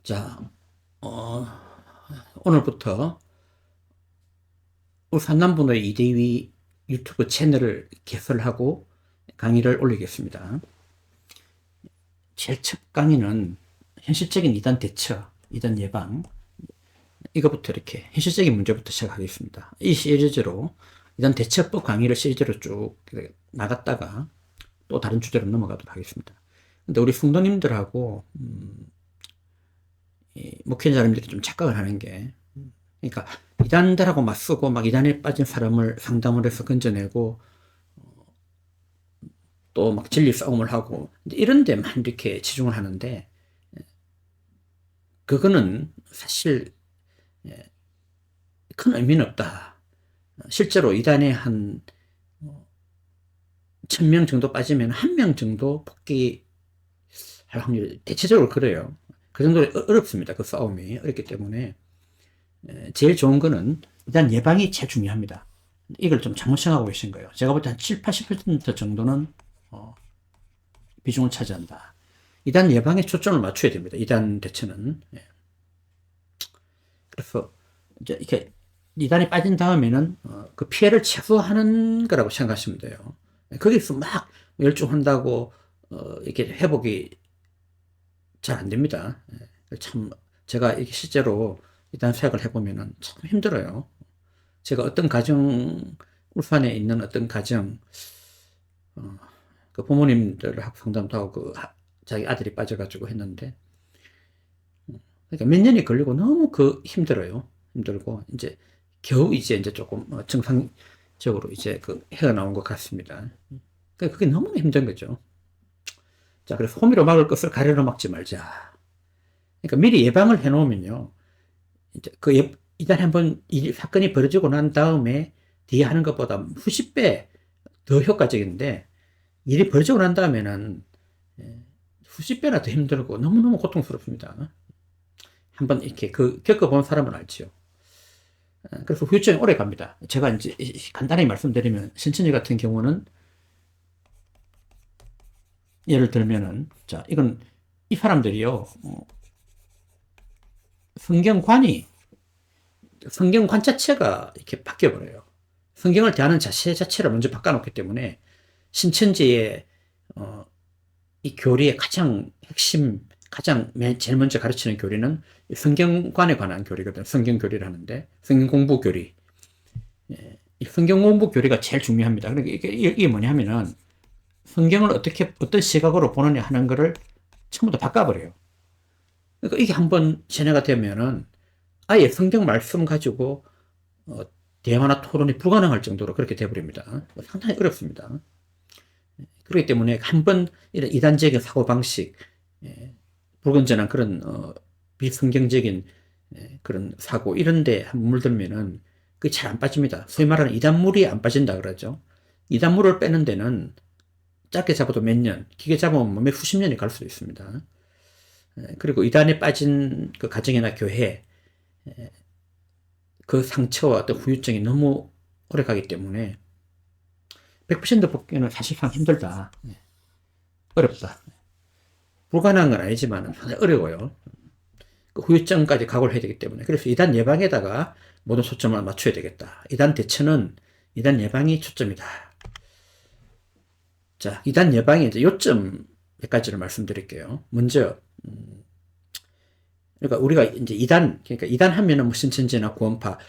자, 오늘부터 울산남분의 이대위 유튜브 채널을 개설하고 강의를 올리겠습니다. 제일 첫 강의는 현실적인 이단 대처, 이단 예방, 이것부터 이렇게 현실적인 문제부터 시작하겠습니다. 이 시리즈로 이단 대처법 강의를 시리즈로 쭉 나갔다가 또 다른 주제로 넘어가도록 하겠습니다. 근데 우리 성도님들하고 목회자님들이 좀 착각을 하는 게, 그러니까 이단들하고 맞서고 막 이단에 빠진 사람을 상담을 해서 건져내고 또 막 진리 싸움을 하고 이런 데만 이렇게 치중을 하는데, 그거는 사실 큰 의미는 없다. 실제로 이단에 한 1000명 정도 빠지면 1명 정도 복귀할 확률이 대체적으로 그래요. 그 정도로 어렵습니다. 그 싸움이 어렵기 때문에 제일 좋은 거는 일단 예방이 제일 중요합니다. 이걸 좀 잘못 생각하고 계신 거예요. 제가 볼 때 한 7, 80% 정도는 비중을 차지한다. 이단 예방에 초점을 맞춰야 됩니다. 이단 대처는. 그래서 이제 이렇게 이단에 빠진 다음에는 그 피해를 최소화하는 거라고 생각하시면 돼요. 거기서 막 열중한다고 이렇게 회복이 잘 안 됩니다. 참 제가 이게 실제로 이단 사역을 해보면은 참 힘들어요. 제가 어떤 가정, 울산에 있는 어떤 가정, 그 부모님들하고 상담도 하고 자기 아들이 빠져가지고 했는데, 그러니까 몇 년이 걸리고 너무 힘들어요. 힘들고 이제 겨우 이제 조금 정상적으로 이제 헤어나온 것 같습니다. 그러니까 그게 너무 힘든 거죠. 자, 그래서 호미로 막을 것을 가래로 막지 말자. 그러니까 미리 예방을 해놓으면요, 이제 이단 한번 사건이 벌어지고 난 다음에 뒤에 하는 것보다 수십 배 더 효과적인데, 일이 벌어지고 난 다음에는 수십 배나 더 힘들고 너무너무 고통스럽습니다. 한번 이렇게 겪어본 사람은 알지요. 그래서 후유증이 오래 갑니다. 제가 이제 간단히 말씀드리면, 신천지 같은 경우는 예를 들면은, 자, 이건 이 사람들이요, 성경관 자체가 이렇게 바뀌어버려요. 성경을 대하는 자세 자체를 먼저 바꿔놓기 때문에 신천지의 이 교리의 가장 핵심, 제일 먼저 가르치는 교리는 성경관에 관한 교리거든요. 성경 교리를 하는데, 성경 공부 교리. 이 성경 공부 교리가 제일 중요합니다. 그러니까 이게 뭐냐면은, 성경을 어떤 시각으로 보느냐 하는 거를 전부 다 바꿔버려요. 그러니까 이게 한번 세뇌가 되면은 아예 성경 말씀 가지고 대화나 토론이 불가능할 정도로 그렇게 돼버립니다. 상당히 어렵습니다. 그렇기 때문에 한번 이런 이단적인 사고방식, 불건전한 그런 비성경적인 그런 사고 이런데 한번 물들면은 그게 잘 안 빠집니다. 소위 말하는 이단물이 안 빠진다 그러죠. 이단물을 빼는 데는 짧게 잡아도 몇 년, 길게 잡으면 몇 수십 년이 갈 수도 있습니다. 그리고 이단에 빠진 그 가정이나 교회, 그 상처와 어떤 후유증이 너무 오래 가기 때문에 100% 복귀는 사실상 힘들다. 어렵다. 불가능한 건 아니지만 상당히 어려워요. 그 후유증까지 각오를 해야 되기 때문에. 그래서 이단 예방에다가 모든 초점을 맞춰야 되겠다. 이단 대처는 이단 예방이 초점이다. 자, 이단 예방의 이제 요점 몇 가지를 말씀드릴게요. 먼저, 그러니까 우리가 이제 그러니까 이단 하면은 뭐 신천지나 구원파,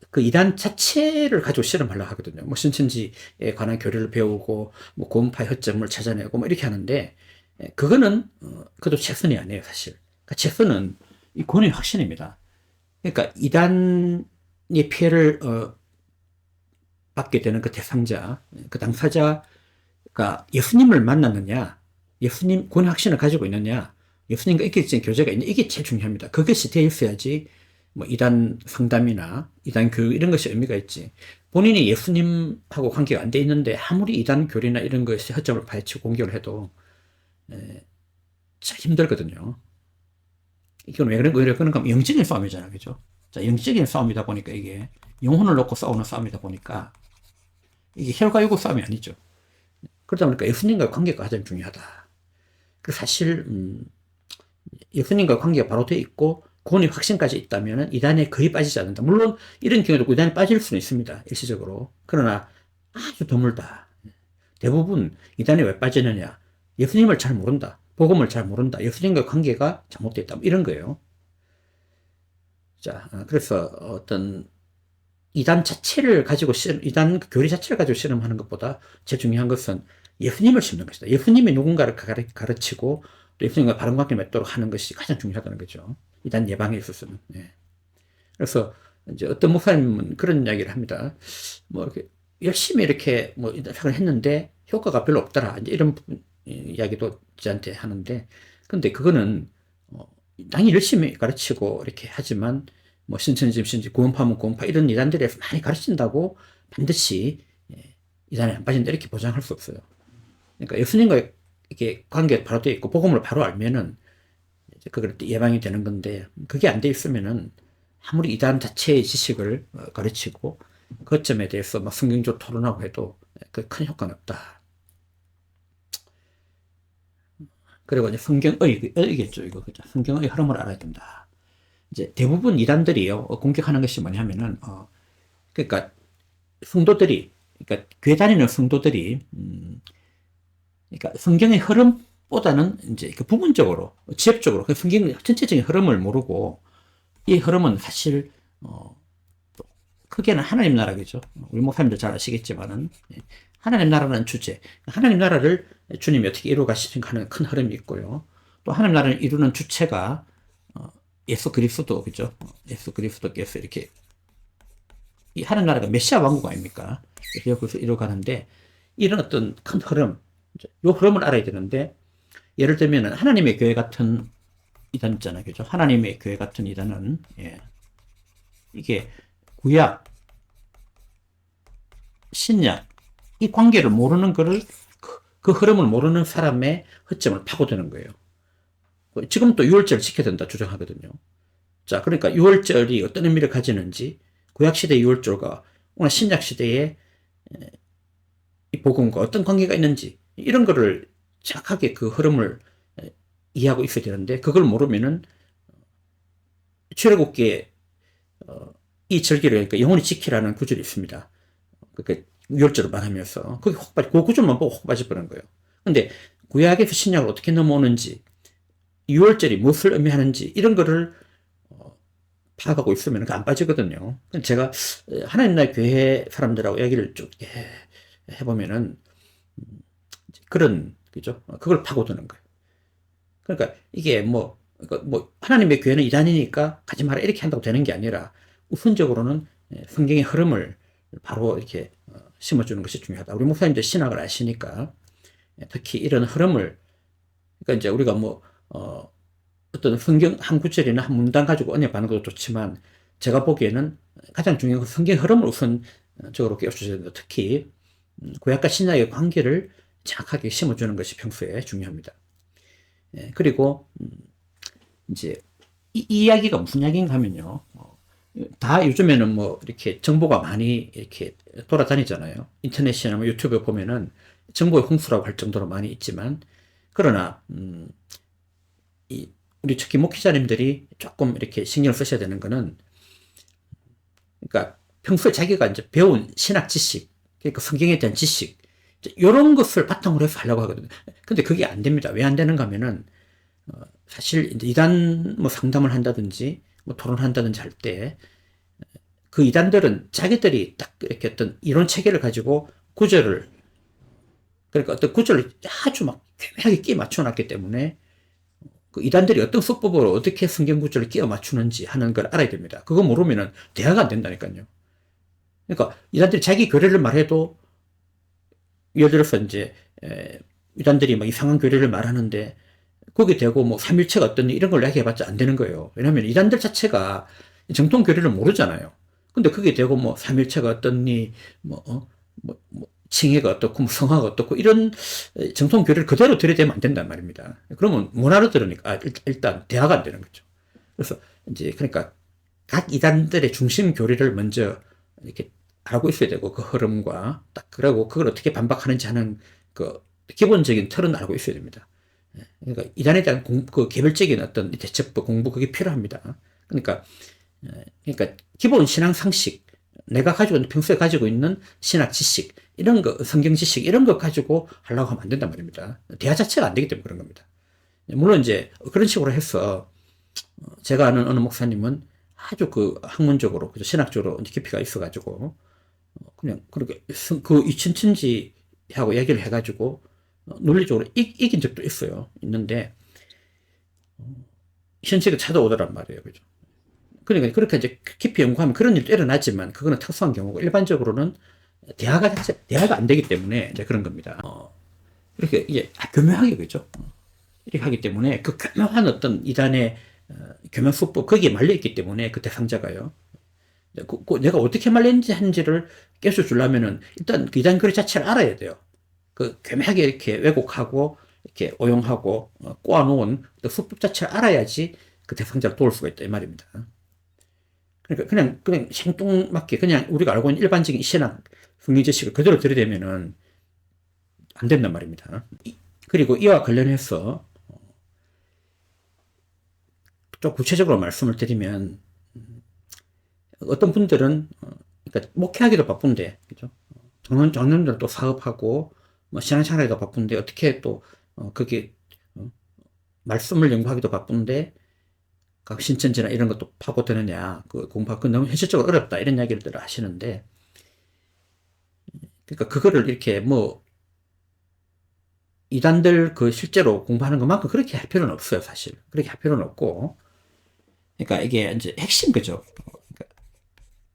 그 이단 자체를 가지고 실험하려고 하거든요. 뭐 신천지에 관한 교리를 배우고, 뭐 구원파의 허점을 찾아내고, 뭐 이렇게 하는데, 그거는, 그것도 최선이 아니에요, 사실. 그러니까 최선은 이 구원의 확신입니다. 그러니까 이단의 피해를, 받게 되는 그 대상자, 그 당사자가 예수님을 만났느냐, 예수님 구원의 확신을 가지고 있느냐, 예수님과 인격적인 교제가 있는, 이게 제일 중요합니다. 그것이 되어 있어야지 뭐 이단 상담이나 이단 교육 이런 것이 의미가 있지. 본인이 예수님하고 관계가 안 돼 있는데 아무리 이단 교리나 이런 것이 허점을 파헤치고 공격을 해도 참 힘들거든요. 이건 왜 그런가 하면 영적인 싸움이잖아요. 그죠? 자, 영적인 싸움이다 보니까 이게 영혼을 놓고 싸우는 싸움이다 보니까 이게 혈과 육의 싸움이 아니죠. 그러다 보니까 예수님과의 관계가 가장 중요하다. 그 사실 예수님과 관계가 바로 돼 있고 구원의 확신까지 있다면 이단에 거의 빠지지 않는다. 물론 이런 경우도 이단에 빠질 수는 있습니다. 일시적으로. 그러나 아주 드물다. 대부분 이단에 왜 빠지느냐. 예수님을 잘 모른다. 복음을 잘 모른다. 예수님과 관계가 잘못되어 있다. 이런 거예요. 자, 그래서 어떤 이단 자체를 가지고 이단 교리 자체를 가지고 실험하는 것보다 제일 중요한 것은 예수님을 심는 것이다. 예수님이 누군가를 가르치고 또 예수님과 바른 관계를 맺도록 하는 것이 가장 중요하다는 거죠. 이단 예방에 있어서는. 예. 그래서 이제 어떤 목사님은 그런 이야기를 합니다. 뭐 이렇게 열심히 이렇게 뭐 이단을 했는데 효과가 별로 없더라. 이제 이런 이야기도 저한테 하는데, 근데 그거는 당연히 열심히 가르치고 이렇게 하지만 뭐 신천지, 구원파면 구원파 이런 이단들에서 많이 가르친다고 반드시 이단에 안 빠진다 이렇게 보장할 수 없어요. 그러니까 예수님과 이렇게 관계가 바로 되어 있고 복음을 바로 알면은 그걸 예방이 되는 건데, 그게 안 돼 있으면은 아무리 이단 자체의 지식을 가르치고 그 점에 대해서 막 성경적으로 토론하고 해도 그 큰 효과는 없다. 그리고 이제 성경의겠죠, 이거. 그죠? 성경의 흐름을 알아야 된다. 이제 대부분 이단들이요, 공격하는 것이 뭐냐면은, 그러니까 성도들이, 그러니까 교회 다니는 성도들이, 그러니까 성경의 흐름보다는 이제 그 부분적으로, 지엽적으로, 그 성경 전체적인 흐름을 모르고, 이 흐름은 사실, 크게는 하나님 나라겠죠. 우리 목사님들 잘 아시겠지만은, 하나님 나라는 주제, 하나님 나라를 주님이 어떻게 이루어 가시는가 하는 큰 흐름이 있고요. 또 하나님 나라를 이루는 주체가 예수 그리스도, 그죠? 예수 그리스도께서 이렇게 이 하나님 나라가 메시아 왕국 아닙니까? 그래서 이루어 가는데, 이런 어떤 큰 흐름, 이 흐름을 알아야 되는데, 예를 들면은 하나님의 교회 같은 이단 있잖아요, 그죠? 하나님의 교회 같은 이단은 이게 구약, 신약 이 관계를 모르는 거를 그 흐름을 모르는 사람의 허점을 파고드는 거예요. 지금 또 유월절을 지켜야 된다 주장하거든요. 자, 그러니까 유월절이 어떤 의미를 가지는지, 구약시대 유월절과 오늘 신약시대의 이 복음과 어떤 관계가 있는지, 이런 거를 정확하게 그 흐름을 이해하고 있어야 되는데, 그걸 모르면은 출애굽기에 이 절기를, 그러니까 영원히 지키라는 구절이 있습니다. 그러니까 유월절을 말하면서 거기 그 구절만 보고 혹 빠져버린 거예요. 근데 구약에서 신약을 어떻게 넘어오는지, 유월절이 무엇을 의미하는지 이런 거를 파악하고 있으면 안 빠지거든요. 제가 하나님 나라의 교회 사람들하고 얘기를 쭉 해보면은 그런, 그죠? 그걸 파고드는 거예요. 그러니까 이게 뭐 하나님의 교회는 이단이니까 가지 마라 이렇게 한다고 되는 게 아니라, 우선적으로는 성경의 흐름을 바로 이렇게 심어주는 것이 중요하다. 우리 목사님들 신학을 아시니까 특히 이런 흐름을, 그러니까 이제 우리가 뭐 어떤 성경 한 구절이나 한 문단 가지고 은혜 받는 것도 좋지만, 제가 보기에는 가장 중요한 건 성경 흐름을 우선적으로 깨워주셔야 된다. 특히 구약과 신약의 관계를 정확하게 심어주는 것이 평소에 중요합니다. 그리고 이제 이 이야기가 무슨 이야기인가 하면요, 다 요즘에는 뭐 이렇게 정보가 많이 이렇게 돌아다니잖아요. 인터넷이나 뭐 유튜브에 보면은 정보의 홍수라고 할 정도로 많이 있지만, 그러나 우리 특히 목회자님들이 조금 이렇게 신경을 쓰셔야 되는 거는, 그러니까 평소에 자기가 이제 배운 신학 지식, 그러니까 성경에 대한 지식, 이런 것을 바탕으로 해서 하려고 하거든요. 근데 그게 안 됩니다. 왜 안 되는가 하면은, 사실 이제 이단 뭐 상담을 한다든지 뭐 토론한다든지 할 때, 그 이단들은 자기들이 딱 이렇게 어떤 이론 체계를 가지고 구절을, 그러니까 어떤 구절을 아주 막 교묘하게 끼워 맞춰놨기 때문에, 그 이단들이 어떤 수법으로 어떻게 성경 구절을 끼워 맞추는지 하는 걸 알아야 됩니다. 그거 모르면은 대화가 안 된다니까요. 그러니까 이단들이 자기 교리를 말해도, 예를 들어서 이제 이단들이 막 이상한 교리를 말하는데 거기 대고 뭐 삼일체가 어떤 이런 걸 이야기해봤자 안 되는 거예요. 왜냐하면 이단들 자체가 정통 교리를 모르잖아요. 근데 거기에 대고 뭐 삼일체가 어떻니, 칭해가 어떻고, 뭐 성화가 어떻고, 이런 정통 교리를 그대로 들이대면 안 된단 말입니다. 그러면 못 알아들으니까, 일단 대화가 안 되는 거죠. 그래서 이제, 그러니까 각 이단들의 중심 교리를 먼저 이렇게 알고 있어야 되고, 그 흐름과 딱, 그러고 그걸 어떻게 반박하는지 하는 그 기본적인 틀은 알고 있어야 됩니다. 그러니까 이단에 대한 그 개별적인 어떤 대처법 공부 그게 필요합니다. 그러니까 기본 신앙 상식, 내가 가지고 있는 평소에 가지고 있는 신학 지식 이런 거, 성경 지식 이런 거 가지고 하려고 하면 안 된단 말입니다. 대화 자체가 안 되기 때문에 그런 겁니다. 물론 이제 그런 식으로 해서 제가 아는 어느 목사님은 아주 그 학문적으로 신학적으로 깊이가 있어가지고 그냥 그렇게 그 이춘천지하고 얘기를 해가지고 논리적으로 이긴 적도 있는데 현실에 찾아오더란 말이에요. 그죠? 그러니까 그렇게 이제 깊이 연구하면 그런 일도 일어나지만 그거는 특수한 경우고 일반적으로는 대화가 안 되기 때문에 이제 그런 겁니다. 이렇게 이게 교묘하게 그죠? 이렇게 하기 때문에 그 교묘한 어떤 이단의 교묘 수법 거기에 말려 있기 때문에 그 대상자가요. 내가 어떻게 말렸는지 한지를 깨서 주려면은 일단 그 이단 글 자체를 알아야 돼요. 그 교묘하게 이렇게 왜곡하고 이렇게 오용하고 꼬아놓은 그 수법 자체를 알아야지 그 대상자를 도울 수가 있다 이 말입니다. 그러니까 그냥 생뚱맞게 그냥 우리가 알고 있는 일반적인 신학 성경 지식을 그대로 들이대면은 안 된단 말입니다. 그리고 이와 관련해서 좀 구체적으로 말씀을 드리면 어떤 분들은 그러니까 목회하기도 바쁜데 그죠? 장로님들도 사업하고 뭐 신앙생활에도 바쁜데 어떻게 또 그게 말씀을 연구하기도 바쁜데 각 신천지나 이런 것도 파고드느냐 그 공부하기 너무 현실적으로 어렵다 이런 이야기를 하시는데 그러니까 그거를 이렇게 뭐 이단들 그 실제로 공부하는 것만큼 그렇게 할 필요는 없어요 사실. 그렇게 할 필요는 없고 그러니까 이게 이제 핵심 그죠? 그러니까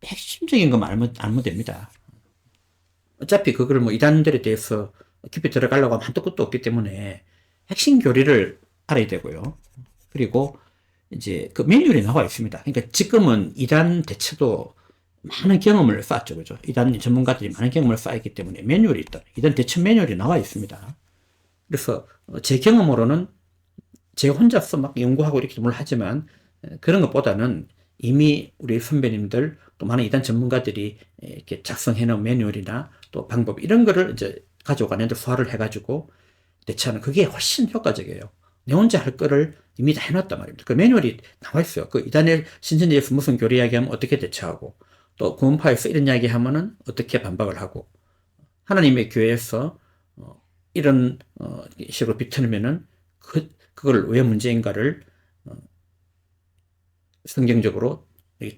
핵심적인 것만 알면 됩니다. 어차피 그걸 뭐 이단들에 대해서 깊이 들어가려고 하면 한도 끝도 없기 때문에 핵심 교리를 알아야 되고요. 그리고 이제 그 매뉴얼이 나와 있습니다. 그러니까 지금은 이단 대처도 많은 경험을 쌓았죠. 그죠? 이단 전문가들이 많은 경험을 쌓았기 때문에 매뉴얼이 있다. 이단 대처 매뉴얼이 나와 있습니다. 그래서 제 경험으로는 제 혼자서 막 연구하고 이렇게 뭘 하지만 그런 것보다는 이미 우리 선배님들 또 많은 이단 전문가들이 이렇게 작성해 놓은 매뉴얼이나 또 방법 이런 거를 이제 가져가 내들 소화를 해가지고 대처하는 그게 훨씬 효과적이에요. 내 혼자 할 거를 이미 다 해놨단 말입니다. 그 매뉴얼이 나와 있어요. 그 이단의 신천지에서 무슨 교리 이야기하면 어떻게 대처하고 또 구원파에서 이런 이야기 하면은 어떻게 반박을 하고 하나님의 교회에서 이런 식으로 비틀면은 그걸 왜 문제인가를 성경적으로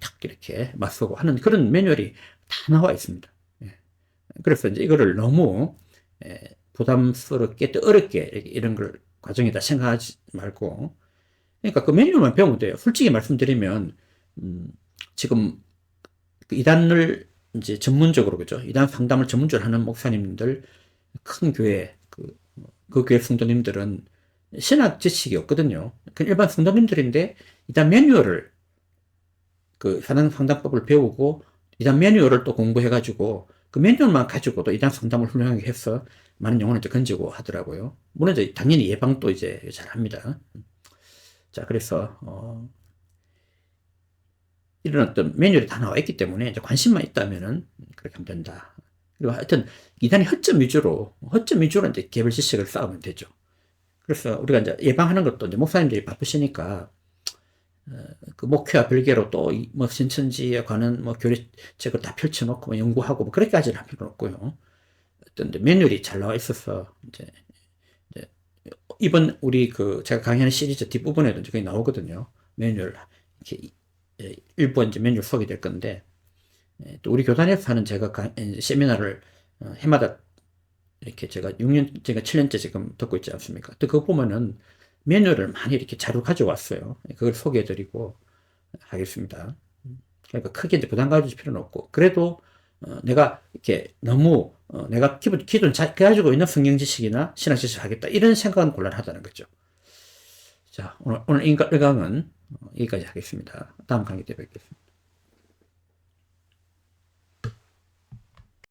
탁 이렇게 맞서고 하는 그런 매뉴얼이 다 나와 있습니다. 그래서 이제 이거를 너무 부담스럽게 또 어렵게 이런 걸 과정이다 생각하지 말고 그러니까 그 매뉴얼만 배우면 돼요. 솔직히 말씀드리면 지금 그 이단을 이제 전문적으로 그죠? 이단 상담을 전문적으로 하는 목사님들 큰 교회 그 교회 성도님들은 신학 지식이 없거든요. 일반 성도님들인데 이단 매뉴얼을 그 상담법을 배우고 이단 매뉴얼을 또 공부해가지고 그 매뉴얼만 가지고도 이단 상담을 훌륭하게 해서 많은 영혼을 이제 건지고 하더라고요. 물론 이제 당연히 예방도 이제 잘 합니다. 자, 그래서 이런 어떤 매뉴얼이 다 나와 있기 때문에 이제 관심만 있다면은 그렇게 하면 된다. 그리고 하여튼 이단이 허점 위주로 이제 개별 지식을 쌓으면 되죠. 그래서 우리가 이제 예방하는 것도 이제 목사님들이 바쁘시니까 그 목회와 별개로 또 뭐 신천지에 관한 뭐 교리책을 다 펼쳐놓고 뭐 연구하고 뭐 그렇게까지는 할 필요는 없고요. 어떤 매뉴얼이 잘 나와 있어서 이제 이번 우리 그 제가 강의하는 시리즈 뒷부분에도 거기 나오거든요. 매뉴얼 이렇게 일부 이제 매뉴얼 소개될 건데 또 우리 교단에서 하는 제가 세미나를 해마다 이렇게 제가 7년째 지금 듣고 있지 않습니까? 또 그거 보면은 매뉴얼을 많이 이렇게 자료 가져왔어요. 그걸 소개해드리고 하겠습니다. 그러니까 크게 이제 부담 가질 필요는 없고 그래도 내가 이렇게 너무 내가 기존 가지고 있는 성경 지식이나 신학 지식을 하겠다 이런 생각은 곤란하다는 거죠. 자, 오늘 이 강은 여기까지 하겠습니다. 다음 강의 때 뵙겠습니다.